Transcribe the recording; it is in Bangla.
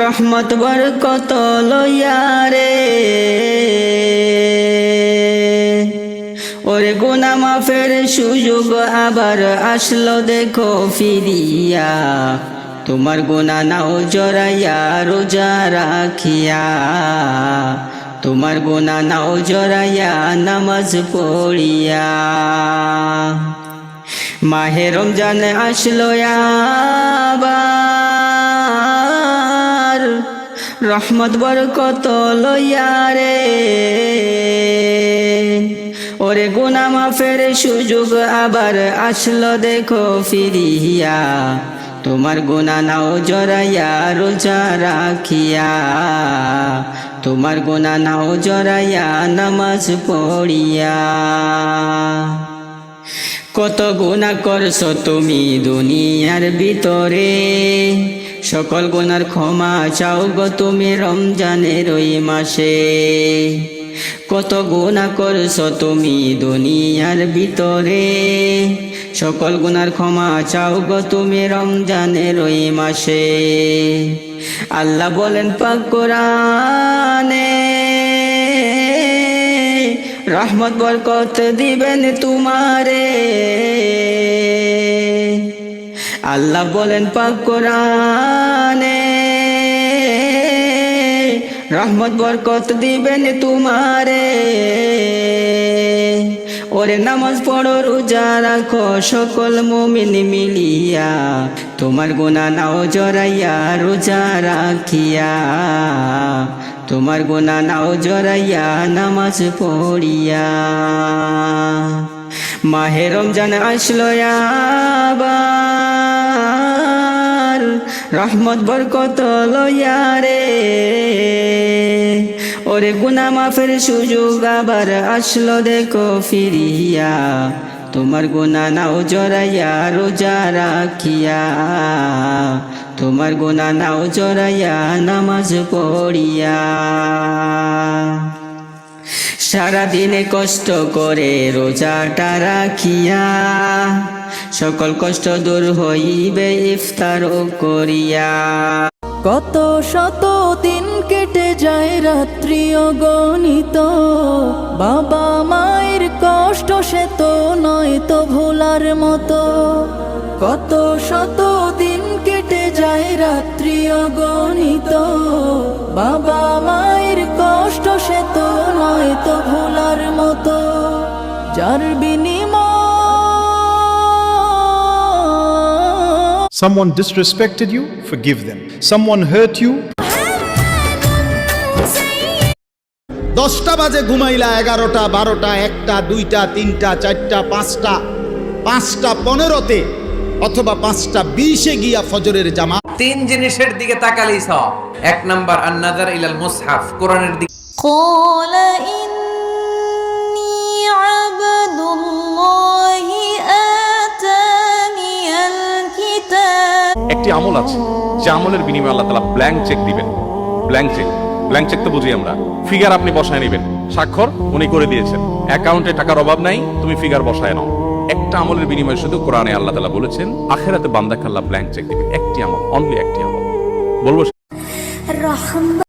রহমত বরকত লইয়া রে ওরে গুনাহ মাফের সুযোগ আবার আসলো দেখো ফিরিয়া, তোমার গুনাহ নাও জড়াইয়া রোজা রাখিয়া, তোমার গুনাহ নাও জড়াইয়া নামাজ পড়িয়া। মাহে রমজান আসলো আবার, রহমত বরকত লইয়া রে ওরে গুনাহ মাফের সুযোগ আবার আসলো দেখো ফিরিয়া, তোমার গুনাহ নাও জড়াইয়া রোজা রাখিয়া, তোমার গুনাহ নাও জড়াইয়া নামাজ পড়িয়া। কত গুনাহ করছো তুমি দুনিয়ার ভিতরে, সকল গুনার ক্ষমা চাও গো তুমি রমজানের ওই মাসে। কত গুনাহ করছো তুমি দুনিয়ার ভিতরে, সকল গুনার ক্ষমা চাও গো তুমি রমজানের ওই মাসে। আল্লাহ বলেন পাক কোরআনে, রহমত বরকত দিবেন তোমারে। আল্লাহ বলেন পাক কোরআনে, রহমত বরকত দিবেন তোমারে। ওরে নামাজ পড়ো রোজা রাখো সকল মুমিন মিলিয়া, তোমার গুনাহ নাও জড়াইয়া রোজা রাখিয়া, তোমার গুনাহ নাও জড়াইয়া নামাজ পড়িয়া। মাহে রমজান আসলো আবার, রহমত বরকত লইয়া রে ওরে গুনাহ মাফের সুযোগ আবার আসলো দেখো ফিরিয়া, তোমার গুনাহ নাও জড়াইয়া রোজা রাখিয়া, তোমার গুনাহ নাও জড়াইয়া নামাজ পড়িয়া। সারাদিনে কষ্ট করে রোজাটা রাখিয়া, সকল কষ্ট দূর হইবে ইফতার করিয়া। কত শত দিন কেটে যায় রাত্রি অগণিত, বাবা মায়ের কষ্ট সে তো নয় তো ভোলার মতো। কত শত দিন কেটে যায় রাত্রি অগণিত, বাবা মায়ের কষ্ট সে তো নয় তো ভোলার মতো। যার বিনিময় Someone disrespected you, forgive them. Someone hurt you. 10টা বাজে ঘুমাইলা, 11টা 12টা 1টা 2টা 3টা 4টা 5টা 5টা 15তে অথবা 5টা 20-এ গিয়া ফজরের জামাত। তিন জিনিসের দিকে তাকালেই সওয়াব। এক নাম্বার আন-নাযার ইলাল মুসহাফ, কোরআনের দিকে। قال إني عبد الله آتاني الكتاب। একটি আমল আছে যে আমলের বিনিময়ে আল্লাহ তাআলা ব্ল্যাঙ্ক চেক দিবেন। ব্ল্যাঙ্ক চেক তো বুঝি আমরা, ফিগার আপনি বসায় নেবেন, স্বাক্ষর উনি করে দিয়েছেন, অ্যাকাউন্টে টাকার অভাব নাই, তুমি ফিগার বসায় নাও। একটা আমলের বিনিময়ে শুধু কোরআনে আল্লাহ তাআলা বলেছেন আখিরাতে বান্দাকে আল্লাহ ব্ল্যাঙ্ক চেক দিবেন। একটি আমল, অনলি একটি আমল বলবো।